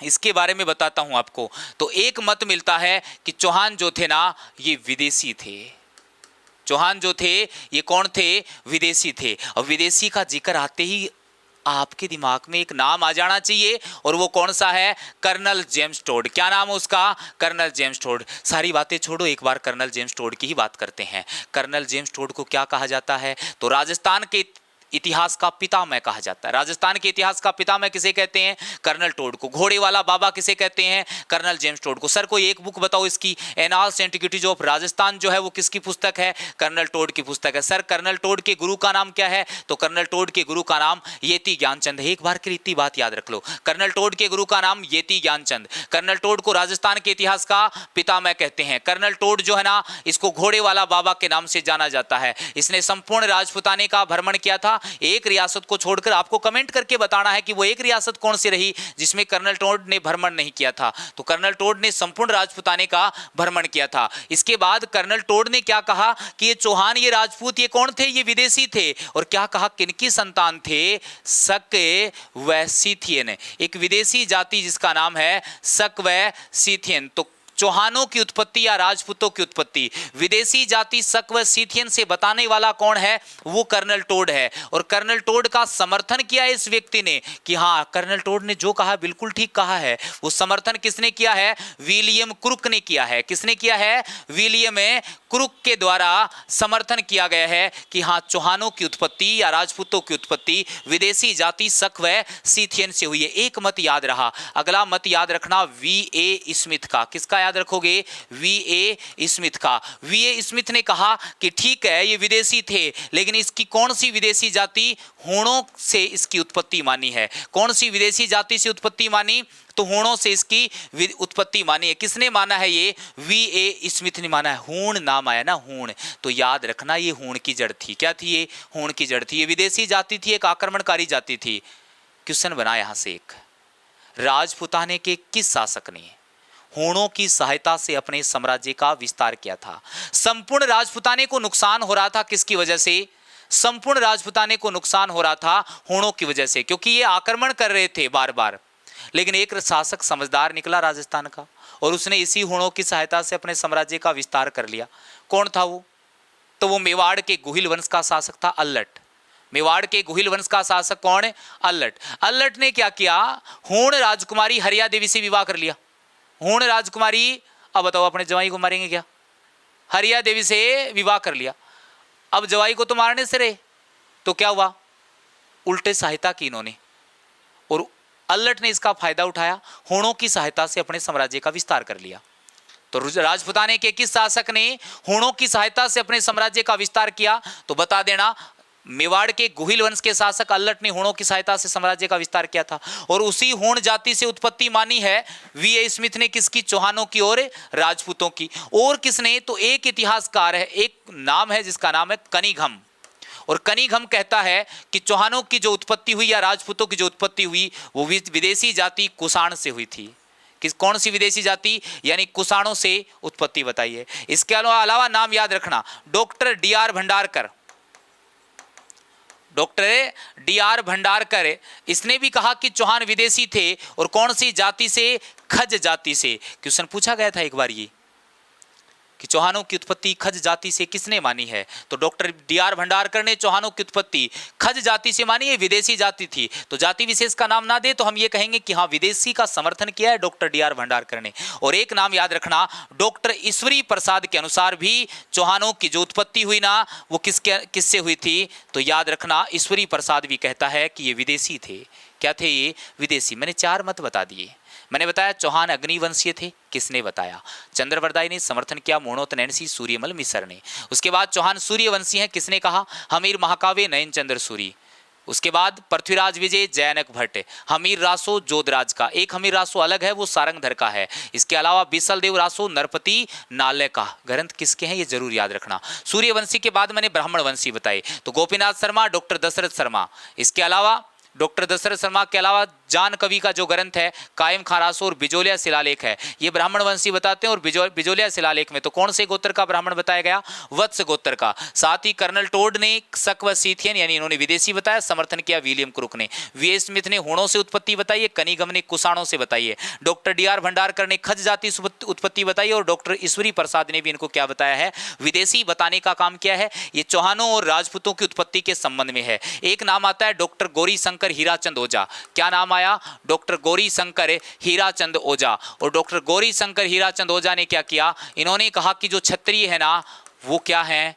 इसके बारे में बताता हूं आपको। तो एक मत मिलता है कि चौहान जो थे ना, ये विदेशी थे। चौहान जो थे ये कौन थे, विदेशी थे। और विदेशी का जिक्र आते ही आपके दिमाग में एक नाम आ जाना चाहिए, और वो कौन सा है, कर्नल जेम्स टोड। क्या नाम है उसका, कर्नल जेम्स टोड। सारी बातें छोड़ो, एक बार कर्नल जेम्स टोड की ही बात करते हैं। कर्नल जेम्स टोड को क्या कहा जाता है, तो राजस्थान के इतिहास का पितामह कहा जाता है। राजस्थान के इतिहास का पितामह किसे कहते हैं, कर्नल टोड को। घोड़े वाला बाबा किसे कहते हैं, कर्नल जेम्स टोड को। सर कोई एक बुक बताओ इसकी, एनाल्स एंटिक्विटीज ऑफ राजस्थान जो है वो किसकी पुस्तक है, कर्नल टोड की पुस्तक है। सर कर्नल टोड के गुरु का नाम क्या है, तो कर्नल टोड के गुरु का नाम येती ज्ञानचंद है। एक बार के लिए इतनी बात याद रख लो, कर्नल टोड के गुरु का नाम येती ज्ञानचंद। कर्नल टोड को राजस्थान के इतिहास का पितामह कहते हैं। कर्नल टोड जो है ना, इसको घोड़े वाला बाबा के नाम से जाना जाता है। इसने संपूर्ण राजपुताने का भ्रमण किया था। एक रियासत को छोड़कर आपको कमेंट करके बताना है कि वो एक रियासत कौन सी रही जिसमें कर्नल टोड ने भ्रमण नहीं किया था। तो कर्नल टोड ने संपूर्ण राजपुताने का भ्रमण किया था। इसके बाद कर्नल टोड ने क्या कहा कि ये चौहान, ये राजपूत, ये कौन थे, ये विदेशी थे। और क्या कहा, किनकी संतान थे, शक व सीथियन, एक विदेशी जाति जिसका नाम है शक व सीथियन। तो चौहानों की उत्पत्ति या राजपूतों की उत्पत्ति विदेशी जाति शक व सीथियन से बताने वाला कौन है, वो कर्नल टोड है। और कर्नल टोड का समर्थन किया इस व्यक्ति ने कि हाँ, कर्नल टोड ने जो कहा बिल्कुल ठीक कहा है। वो समर्थन किसने किया है, विलियम क्रुक ने किया है। किसने किया है, विलियम क्रुक के द्वारा समर्थन किया गया है कि हाँ, चौहानों की उत्पत्ति या राजपूतों की उत्पत्ति विदेशी जाति शक व सीथियन से हुई है। एक मत याद रहा। अगला मत याद रखना V.A. स्मिथ का। किसका याद रखोगे, V.A. स्मिथ का। V.A. स्मिथ ने कहा कि ठीक है, ये विदेशी थे, लेकिन इसकी कौन सी विदेशी जाति, हूणों से इसकी उत्पत्ति मानी है। कौन सी विदेशी जाति से उत्पत्ति मानी, तो हूणों से इसकी उत्पत्ति मानी है। किसने माना है, ये V.A. स्मिथ ने माना है। हूण नाम आया ना, हूण, तो याद रखना ये हूण की जड़ थी। क्या थी ये, हूण की जड़ थी। ये विदेशी जाति थी, एक आक्रमणकारी जाति थी। क्वेश्चन बना यहां से एक, राजपुताने के किस शासक ने हूणों की सहायता से अपने साम्राज्य का विस्तार किया था। संपूर्ण राजपुताने को नुकसान हो रहा था, किसकी वजह से, संपूर्ण राजपुताने को नुकसान हो रहा था हूणों की वजह से, क्योंकि ये आक्रमण कर रहे थे बार बार। लेकिन एक शासक समझदार निकला राजस्थान का, और उसने इसी हूणों की सहायता से अपने साम्राज्य का विस्तार कर लिया। कौन था वो, तो वो मेवाड़ के गुहिल वंश का शासक था अल्लट। मेवाड़ के गुहिल वंश का शासक कौन है, अल्लट। अल्लट ने क्या किया, हूण राजकुमारी हरिया देवी से विवाह कर लिया। हूण राजकुमारी, अब बताओ अपने जवाई को मारेंगे क्या, हरिया देवी से विवाह कर लिया। अब जवाई को तो मारने से रहे, तो क्या हुआ, उल्टे सहायता की इन्होंने, और अल्लट ने इसका फायदा उठाया, हूणों की सहायता से अपने साम्राज्य का विस्तार कर लिया। तो राजपुताने के किस शासक ने हूणों की सहायता से अपने साम्राज्य का विस्तार किया, तो बता देना, मेवाड़ के गुहिल वंश के शासक अल्लट ने हूणों की सहायता से साम्राज्य का विस्तार किया था। और उसी हूण जाति से उत्पत्ति मानी है V.A. स्मिथ ने, किसकी, चौहानों की और राजपूतों की। और किसने, तो एक इतिहासकार है, एक नाम है जिसका नाम है कनिघम। और कनिघम कहता है कि चौहानों की जो उत्पत्ति हुई या राजपूतों की जो उत्पत्ति हुई वो विदेशी जाति कुषाण से हुई थी। किस, कौन सी विदेशी जाति, यानी कुषाणों से उत्पत्ति बताई है। इसके अलावा नाम याद रखना, doctor D.R. Bhandarkar. Doctor DR. Bhandarkar, इसने भी कहा कि चौहान विदेशी थे और कौन सी जाति से, खज जाति से। क्वेश्चन पूछा गया था एक बार ये कि चौहानों की उत्पत्ति खज जाति से किसने मानी है, तो डॉक्टर डी.आर. भंडारकर ने चौहानों की उत्पत्ति खज जाति से मानी है, विदेशी जाति थी। तो जाति विशेष का नाम ना दे तो हम ये कहेंगे कि हाँ, विदेशी का समर्थन किया है डॉक्टर डी.आर. भंडारकर ने। और एक नाम याद रखना, डॉक्टर ईश्वरी प्रसाद के अनुसार भी चौहानों की जो उत्पत्ति हुई ना, वो किससे हुई थी, तो याद रखना ईश्वरी प्रसाद भी कहता है कि ये विदेशी थे। क्या थे ये, विदेशी। मैंने 4 मत बता दिए। मैंने बताया चौहान अग्निवंशीय थे, किसने बताया, चंद्रवरदाई ने समर्थन किया, मोहनोत नैनसी, सूर्यमल मिसर ने। उसके बाद चौहान सूर्यवंशी हैं, किसने कहा, हमीर महाकाव्य नयन चंद्र सूरी। उसके बाद पृथ्वीराज विजय जयनक भट्ट, हमीर रासो जोधराज का। एक हमीर रासो अलग है, वो सारंगधर का है। इसके अलावा बिसल देव रासो नरपति नालय का। ग्रंथ किसके हैं ये जरूर याद रखना। सूर्यवंशी के बाद मैंने ब्राह्मण वंशी बताए, तो गोपीनाथ शर्मा, डॉक्टर दशरथ शर्मा। इसके अलावा डॉक्टर दशरथ शर्मा के अलावा जान कवि का जो ग्रंथ है कायम खारासो और बिजोलिया शिलालेख है, ये ब्राह्मण वंशी बताते हैं। और बिजोलिया शिलालेख में तो कौन से गोत्र का ब्राह्मण बताया गया, वत्स गोत्र का। साथ ही कर्नल टोड ने शक व सीथियन यानी इन्होंने विदेशी बताया, समर्थन किया विलियम क्रुक ने। वी एस स्मिथ ने होणों से उत्पत्ति बताई है, कनिगम ने कुषाणों से बताई है। Doctor DR. भंडारकर ने खज जाति उत्पत्ति बताई और डॉक्टर ईश्वरी प्रसाद ने भी इनको क्या बताया है, विदेशी बताने का काम किया है। ये चौहानों और राजपूतों की उत्पत्ति के संबंध में है। एक नाम आता है डॉक्टर गौरी शंकर हीराचंद ओझा। क्या नाम आया, डॉक्टर गौरी शंकर हीराचंद ओझा। और डॉक्टर गौरी शंकर हीराचंद ओझा ने क्या किया, इन्होंने कहा कि जो क्षत्रिय है ना, वो क्या है,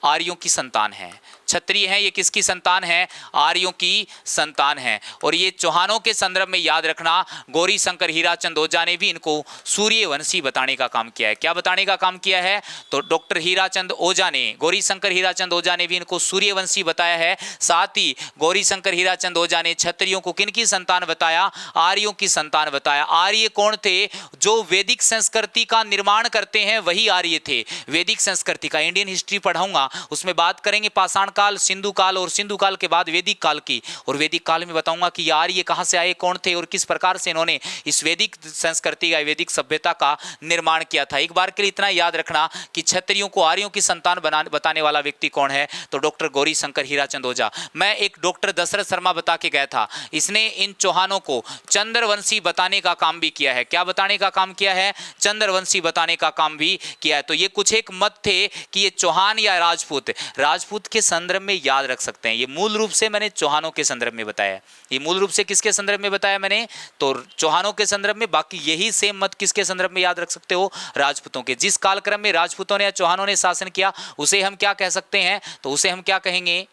आर्यों की संतान है। क्षत्रिय हैं, ये किसकी संतान है, आर्यों की संतान है। और ये चौहानों के संदर्भ में याद रखना, गौरी शंकर हीराचंद ओझा ने भी इनको सूर्यवंशी बताने का काम किया है। क्या बताने का काम किया है, तो डॉक्टर हीराचंद ओझा ने, गौरी शंकर हीराचंद ओझा ने भी इनको सूर्यवंशी बताया है। साथ ही गौरी शंकर हीराचंद ओझा ने क्षत्रियों को किन की संतान बताया, आर्यों की संतान बताया। आर्य कौन थे, जो वैदिक संस्कृति का निर्माण करते हैं वही आर्य थे। वैदिक संस्कृति का इंडियन हिस्ट्री पढ़ाऊंगा, उसमें बात करेंगे पाषाण काल, सिंधु काल और सिंधु काल के बाद वैदिक काल की। और वैदिक काल में बताऊंगा कि आर्य कहां से आए, कौन थे और किस प्रकार से इन्होंने इस वैदिक संस्कृति का, वैदिक सभ्यता का निर्माण किया था। एक बार के लिए इतना याद रखना कि क्षत्रियों को आर्यों की संतान बताने वाला व्यक्ति कौन है, तो डॉक्टर गौरी शंकर हीराचंद ओझा। मैं एक डॉक्टर दशरथ शर्मा बता के गया था, इसने इन चौहानों को चंद्रवंशी बताने का काम भी किया है। क्या बताने का काम किया है, चंद्रवंशी बताने का काम भी किया है। तो ये कुछ एक मत थे कि ये चौहान या राजपूत के संदर्भ में याद रख सकते हैं। ये मूल रूप से मैंने चौहानों के संदर्भ में बताया। ये मूल रूप से किसके संदर्भ में बताया मैंने, तो चौहानों के संदर्भ में। बाकी यही सेम मत किसके संदर्भ में याद रख सकते हो, राजपूतों के। जिस कालक्रम में राजपूतों ने या चौहानों ने शासन किया उसे हम क्या कह सकते हैं, तो उसे हम क्या कहेंगे,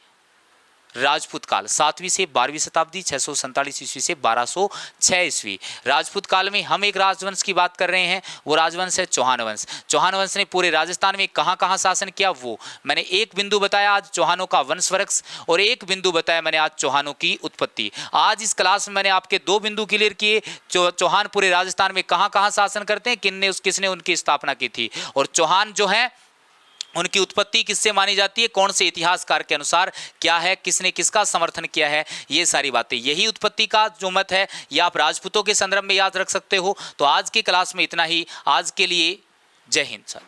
राजपूत काल। 7वीं से 12वीं शताब्दी, 647 ईस्वी से 1206 ईस्वी। राजपूत काल में हम एक राजवंश की बात कर रहे हैं, वो राजवंश है चौहान वंश। चौहान वंश ने पूरे राजस्थान में कहां कहां शासन किया, वो मैंने एक बिंदु बताया आज चौहानों का वंश वृक्ष, और एक बिंदु बताया मैंने आज चौहानों की उत्पत्ति। आज इस क्लास में मैंने आपके 2 बिंदु क्लियर किए, चौहान पूरे राजस्थान में कहां कहां शासन करते हैं, किसने उनकी स्थापना की थी, और चौहान जो है उनकी उत्पत्ति किससे मानी जाती है, कौन से इतिहासकार के अनुसार क्या है, किसने किसका समर्थन किया है, ये सारी बातें। यही उत्पत्ति का जो मत है ये आप राजपूतों के संदर्भ में याद रख सकते हो। तो आज की क्लास में इतना ही। आज के लिए जय हिंद सर।